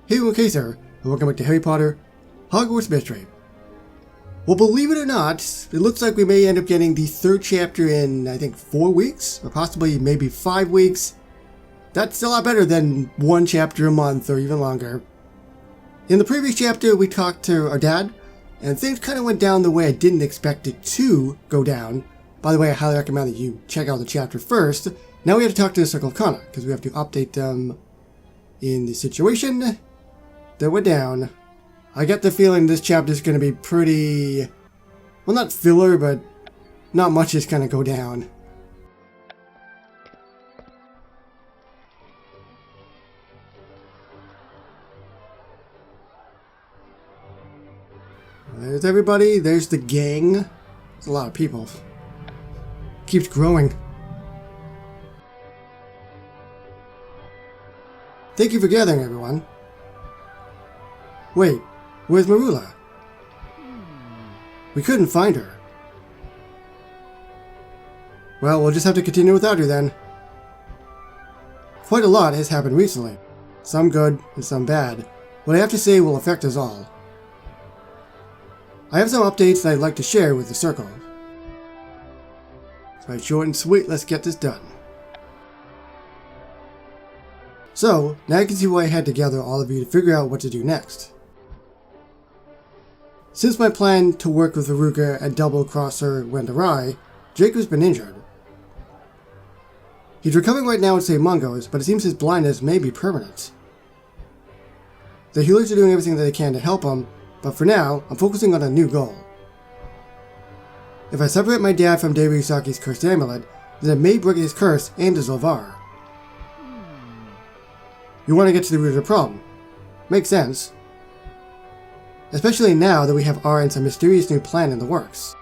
Hey, okay, sir, and welcome back to Harry Potter Hogwarts Mystery. Well, believe it or not, it looks like we may end up getting the third chapter in, I think, 4 weeks, or possibly maybe 5 weeks. That's a lot better than one chapter a month, or even longer. In the previous chapter, we talked to our dad, and things kind of went down the way I didn't expect it to go down. By the way, I highly recommend that you check out the chapter first. Now we have to talk to the Circle of Khanna, because we have to update them in the situation that went down. I get the feeling this chapter is going to be pretty, well, not filler, but not much is going to go down. There's everybody, there's the gang. There's a lot of people. Keeps growing. Thank you for gathering, everyone. Wait, where's Marula? We couldn't find her. Well, we'll just have to continue without her then. Quite a lot has happened recently. Some good and some bad. What I have to say will affect us all. I have some updates that I'd like to share with the Circle. So short and sweet, let's get this done. So, now you can see why I had to gather all of you to figure out what to do next. Since my plan to work with Veruca and double-cross her went awry, Jacob's been injured. He's recovering right now at St. Mungo's, but it seems his blindness may be permanent. The healers are doing everything that they can to help him, but for now, I'm focusing on a new goal. If I separate my dad from Devi Usaki's cursed amulet, then it may break his curse and his Lavar. You want to get to the root of the problem. Makes sense. Especially now that we have R and some mysterious new plan in the works.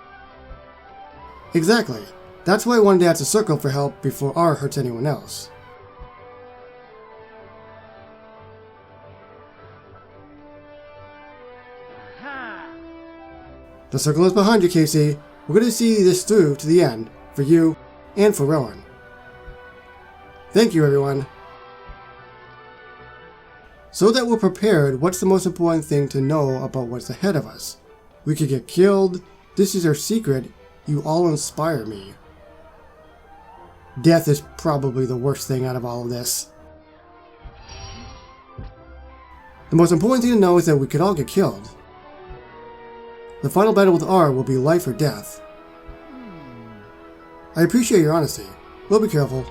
Exactly. That's why I wanted to ask the Circle for help before R hurts anyone else. The Circle is behind you, Casey. We're going to see this through to the end, for you and for Rowan. Thank you, everyone. So that we're prepared, what's the most important thing to know about what's ahead of us? We could get killed. This is our secret. You all inspire me. Death is probably the worst thing out of all of this. The most important thing to know is that we could all get killed. The final battle with R will be life or death. I appreciate your honesty. We'll be careful.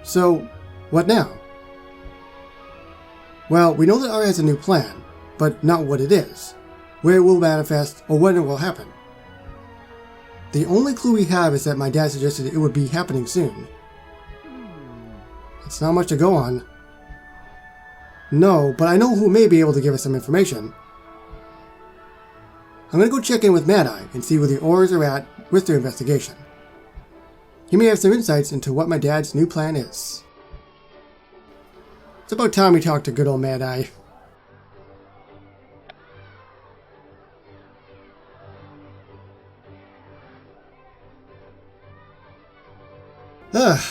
So, what now? Well, we know that R has a new plan, but not what it is, where it will manifest, or when it will happen. The only clue we have is that my dad suggested it would be happening soon. It's not much to go on. No, but I know who may be able to give us some information. I'm going to go check in with Mad Eye and see where the Aurors are at with their investigation. He may have some insights into what my dad's new plan is. It's about time we talk to good old Mad Eye.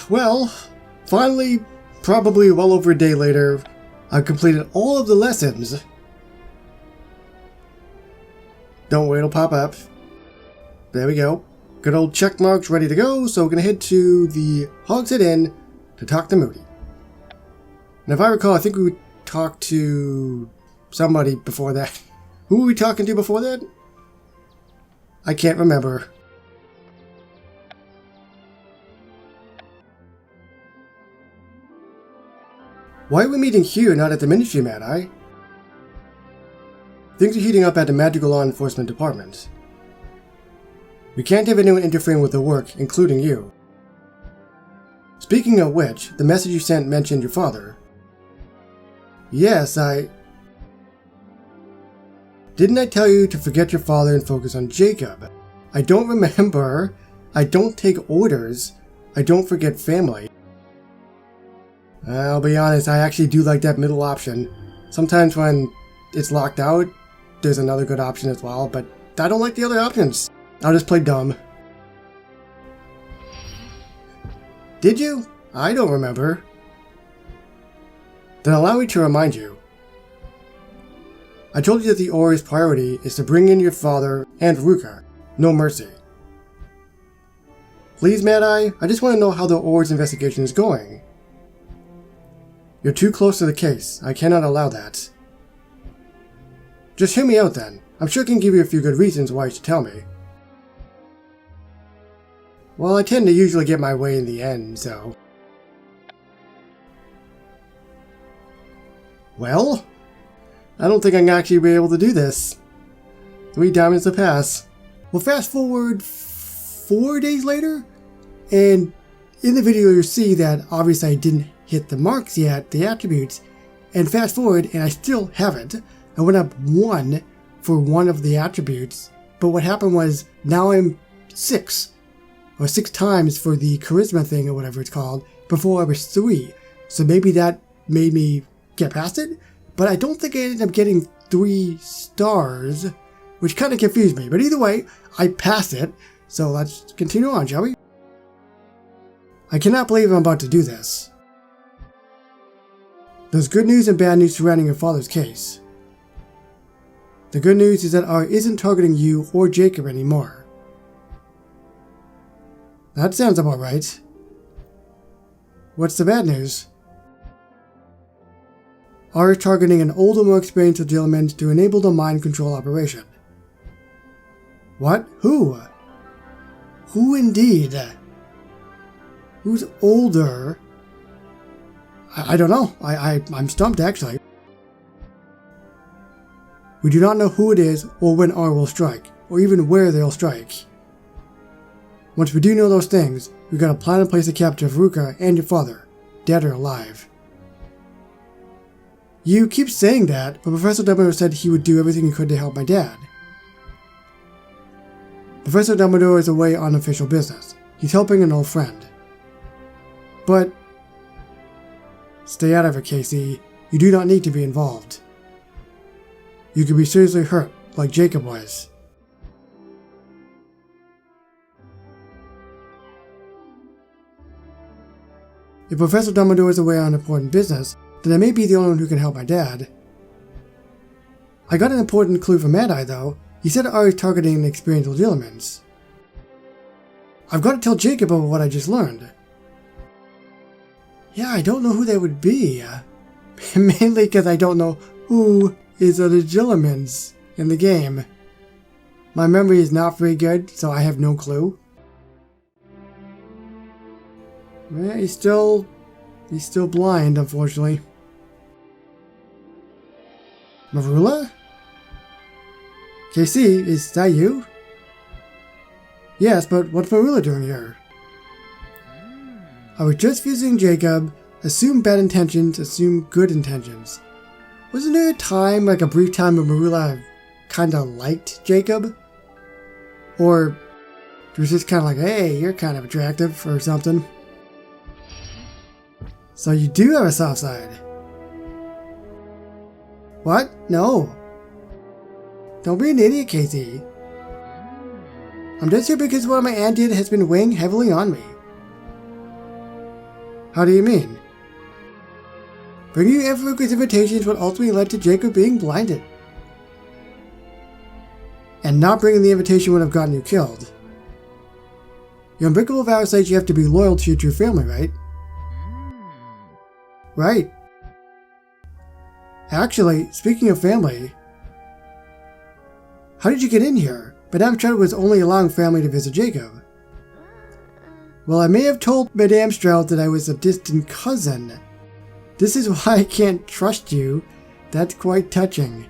Well, finally, probably well over a day later, I've completed all of the lessons. Don't wait, it'll pop up. There we go. Good old check marks ready to go, so we're going to head to the Hogshead Inn to talk to Moody. And if I recall, I think we talked to somebody before that. Who were we talking to before that? I can't remember. Why are we meeting here, not at the Ministry, Mad Eye? Things are heating up at the Magical Law Enforcement Department. We can't have anyone interfering with the work, including you. Speaking of which, the message you sent mentioned your father. Yes, Didn't I tell you to forget your father and focus on Jacob? I don't remember. I don't take orders. I don't forget family. I'll be honest, I actually do like that middle option. Sometimes when it's locked out, there's another good option as well, but I don't like the other options. I'll just play dumb. Did you? I don't remember. Then allow me to remind you. I told you that the Aura's priority is to bring in your father and Ruka. No mercy. Please, Mad Eye, I just want to know how the Aura's investigation is going. You're too close to the case. I cannot allow that. Just hear me out then. I'm sure I can give you a few good reasons why you should tell me. Well, I tend to usually get my way in the end, so... Well, I don't think I'm actually be able to do this. 3 diamonds to pass. Well, fast forward 4 days later, and in the video you'll see that obviously I didn't hit the marks yet, the attributes, and fast forward and I still haven't. I went up 1 for one of the attributes, but what happened was now I'm 6, or 6 times for the charisma thing or whatever it's called, before I was 3. So maybe that made me get past it, but I don't think I ended up getting 3 stars, which kind of confused me. But either way, I passed it, so let's continue on, shall we? I cannot believe I'm about to do this. There's good news and bad news surrounding your father's case. The good news is that R isn't targeting you or Jacob anymore. That sounds about right. What's the bad news? R is targeting an older, more experienced legilimate to enable the mind control operation. What? Who? Who indeed? Who's older? I don't know. I'm stumped actually. We do not know who it is or when R will strike, or even where they'll strike. Once we do know those things, we've got a plan in place to capture Ruka and your father, dead or alive. You keep saying that, but Professor Dumbledore said he would do everything he could to help my dad. Professor Dumbledore is away on official business. He's helping an old friend. But... stay out of it, Casey. You do not need to be involved. You could be seriously hurt, like Jacob was. If Professor Dumbledore is away on important business, then I may be the only one who can help my dad. I got an important clue from Mad Eye, though. He said R is targeting an experienced legilimens. I've got to tell Jacob about what I just learned. Yeah, I don't know who they would be. Mainly because I don't know who is a legilimens in the game. My memory is not very good, so I have no clue. Yeah, he's still blind, unfortunately. Marula? KC, is that you? Yes, but what's Marula doing here? I was just visiting Jacob. Assume bad intentions, assume good intentions. Wasn't there a time, like a brief time, when Marula kinda liked Jacob? Or it was just kinda like, hey, you're kind of attractive, or something. So you do have a soft side. What? No. Don't be an idiot, Casey. I'm just here because what my aunt did has been weighing heavily on me. How do you mean? Bringing you Aunt Veruca's invitation is what ultimately led to Jacob being blinded. And not bringing the invitation would have gotten you killed. Your unbreakable vow says you have to be loyal to your true family, right? Right. Actually, speaking of family, how did you get in here? Madame Stroud was only allowing family to visit Jacob. Well, I may have told Madame Stroud that I was a distant cousin. This is why I can't trust you. That's quite touching.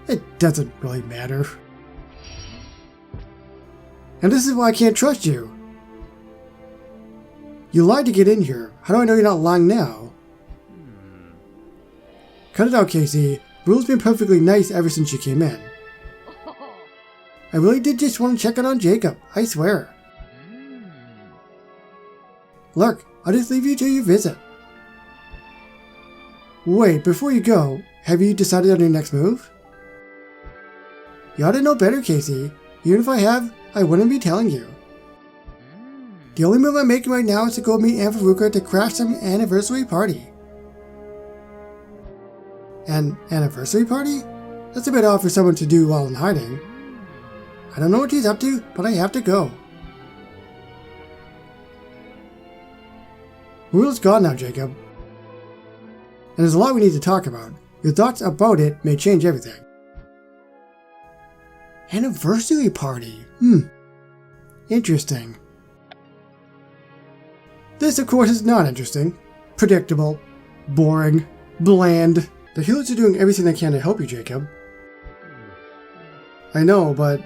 It doesn't really matter. And this is why I can't trust you. You lied to get in here. How do I know you're not lying now? Cut it out, Casey. Rule's been perfectly nice ever since you came in. I really did just want to check in on Jacob, I swear. Look, I'll just leave you to your visit. Wait, before you go, have you decided on your next move? You ought to know better, Casey. Even if I have, I wouldn't be telling you. The only move I'm making right now is to go meet Aunt Veruca to crash some anniversary party. An anniversary party? That's a bit odd for someone to do while in hiding. I don't know what he's up to, but I have to go. Rule's gone now, Jacob. And there's a lot we need to talk about. Your thoughts about it may change everything. Anniversary party? Interesting. This, of course, is not interesting. Predictable. Boring. Bland. The healers are doing everything they can to help you, Jacob. I know, but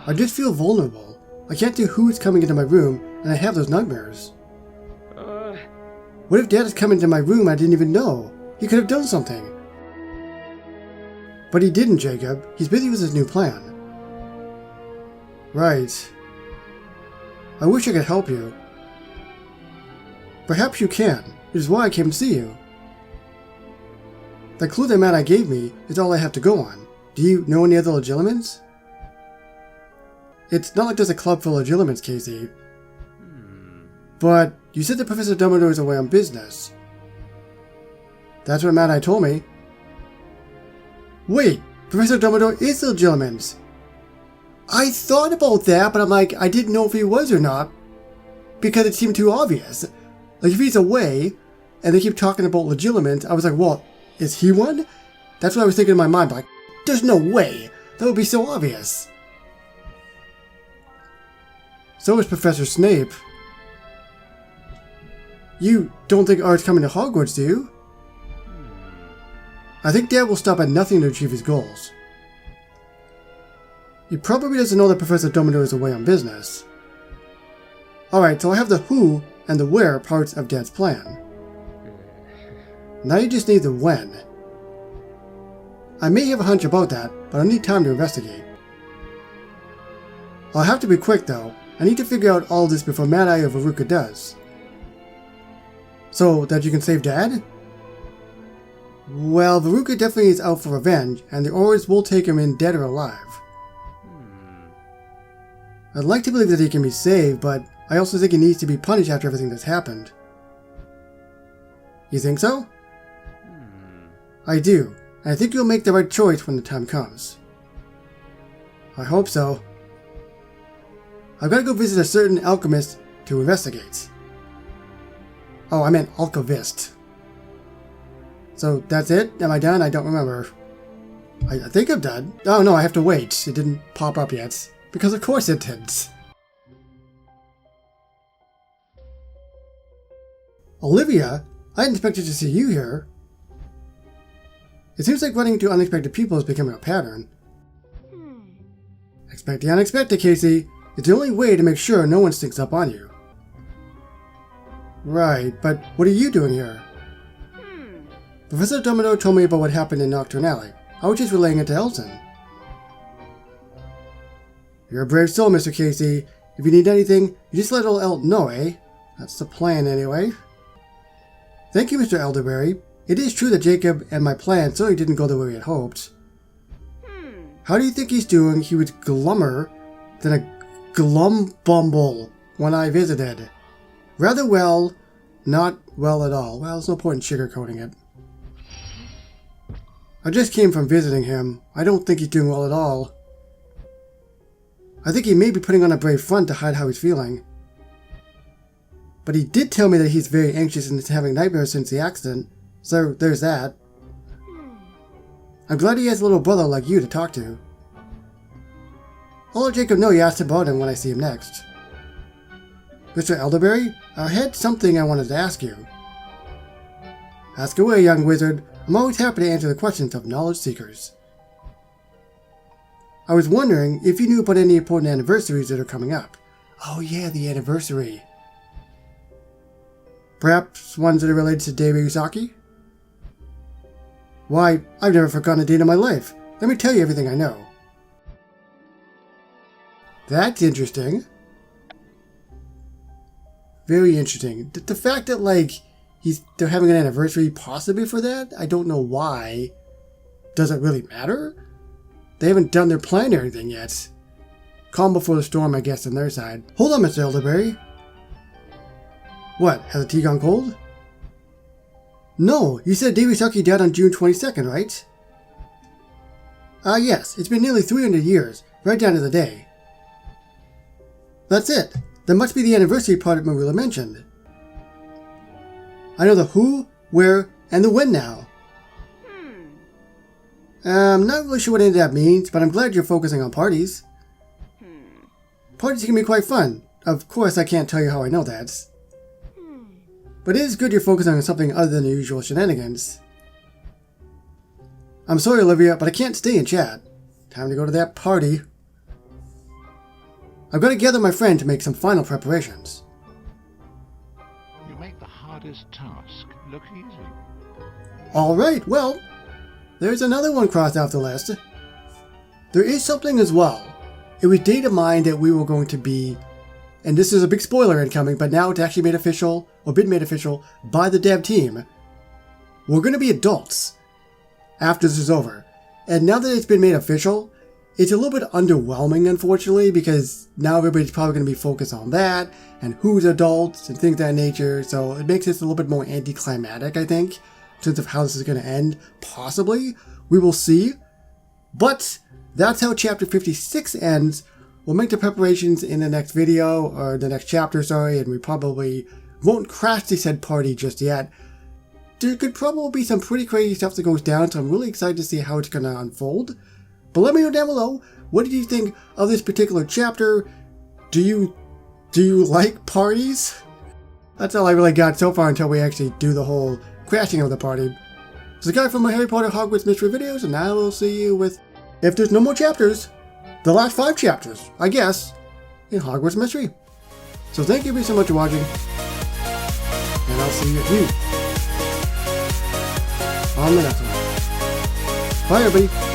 I just feel vulnerable. I can't do who is coming into my room, and I have those nightmares. What if Dad is coming into my room I didn't even know? He could have done something. But he didn't, Jacob. He's busy with his new plan. Right. I wish I could help you. Perhaps you can, which is why I came to see you. The clue that Mad Eye gave me is all I have to go on. Do you know any other legilimens? It's not like there's a club for legilimens, Casey. But you said that Professor Dumbledore is away on business. That's what Mad Eye told me. Wait, Professor Dumbledore is legilimens. I thought about that, but I'm like, I didn't know if he was or not. Because it seemed too obvious. Like, if he's away, and they keep talking about legilimens, I was like, well, is he one? That's what I was thinking in my mind, but like, there's no way. That would be so obvious. So is Professor Snape. You don't think Art's coming to Hogwarts, do you? I think Dad will stop at nothing to achieve his goals. He probably doesn't know that Professor Dumbledore is away on business. Alright, so I have the who and the where parts of Dad's plan. Now you just need the when. I may have a hunch about that, but I need time to investigate. I'll have to be quick though. I need to figure out all this before Mad Eye or Veruca does. So that you can save Dad? Well, Veruca definitely is out for revenge, and the Aurors will take him in dead or alive. I'd like to believe that he can be saved, but I also think he needs to be punished after everything that's happened. You think so? I do, and I think you'll make the right choice when the time comes. I hope so. I've got to go visit a certain alchemist to investigate. Oh, I meant alchemist. So that's it? Am I done? I don't remember. I think I'm done. Oh no, I have to wait. It didn't pop up yet. Because of course it didn't. Olivia? I didn't expect to see you here. It seems like running into unexpected people is becoming a pattern. Expect the unexpected, Casey. It's the only way to make sure no one sneaks up on you. Right, but what are you doing here? Professor Dumbledore told me about what happened in Nocturne Alley. I was just relaying it to Elton. You're a brave soul, Mr. Casey. If you need anything, you just let old Elton know, eh? That's the plan, anyway. Thank you, Mr. Elderberry. It is true that Jacob and my plan certainly didn't go the way we had hoped. How do you think he's doing? He was glummer than a glumbumble when I visited. Rather well, not well at all. Well, there's no point in sugarcoating it. I just came from visiting him. I don't think he's doing well at all. I think he may be putting on a brave front to hide how he's feeling. But he did tell me that he's very anxious and is having nightmares since the accident, so there's that. I'm glad he has a little brother like you to talk to. I'll let Jacob know you asked about him when I see him next. Mr. Elderberry, I had something I wanted to ask you. Ask away, young wizard. I'm always happy to answer the questions of knowledge seekers. I was wondering if you knew about any important anniversaries that are coming up. Oh yeah, the anniversary. Perhaps ones that are related to David Usaki? Why, I've never forgotten a date in my life. Let me tell you everything I know. That's interesting. Very interesting. The fact that, like, they're having an anniversary possibly for that, I don't know why. Does it really matter? They haven't done their plan or anything yet. Calm before the storm, I guess, on their side. Hold on, Mr. Elderberry. What, has the tea gone cold? No, you said Davy Saki died on June 22nd, right? Yes, it's been nearly 300 years, right down to the day. That's it. That must be the anniversary part Marilla mentioned. I know the who, where, and the when now. I'm not really sure what any of that means, but I'm glad you're focusing on parties. Parties can be quite fun. Of course, I can't tell you how I know that. But it is good you're focusing on something other than the usual shenanigans. I'm sorry, Olivia, but I can't stay and chat. Time to go to that party. I've got to gather my friend to make some final preparations. You make the hardest task look easy. Alright, well, there's another one crossed off the list. There is something as well. It was data mined that we were going to be, and this is a big spoiler incoming, but now it's actually made official, or been made official, by the dev team. We're going to be adults after this is over. And now that it's been made official, it's a little bit underwhelming, unfortunately, because now everybody's probably going to be focused on that, and who's adults, and things of that nature, so it makes this a little bit more anticlimactic, I think, in terms of how this is going to end. Possibly. We will see. But that's how Chapter 56 ends. We'll make the preparations in the next video, or the next chapter, sorry, and we probably won't crash the said party just yet. There could probably be some pretty crazy stuff that goes down, so I'm really excited to see how it's going to unfold. But let me know down below, what did you think of this particular chapter? Do you like parties? That's all I really got so far until we actually do the whole crashing of the party. It's the guy from my Harry Potter Hogwarts mystery videos, and I will see you with, if there's no more chapters, the last 5 chapters, I guess, in Hogwarts Mystery. So thank you so much for watching, and I'll see you on the next one. Bye everybody.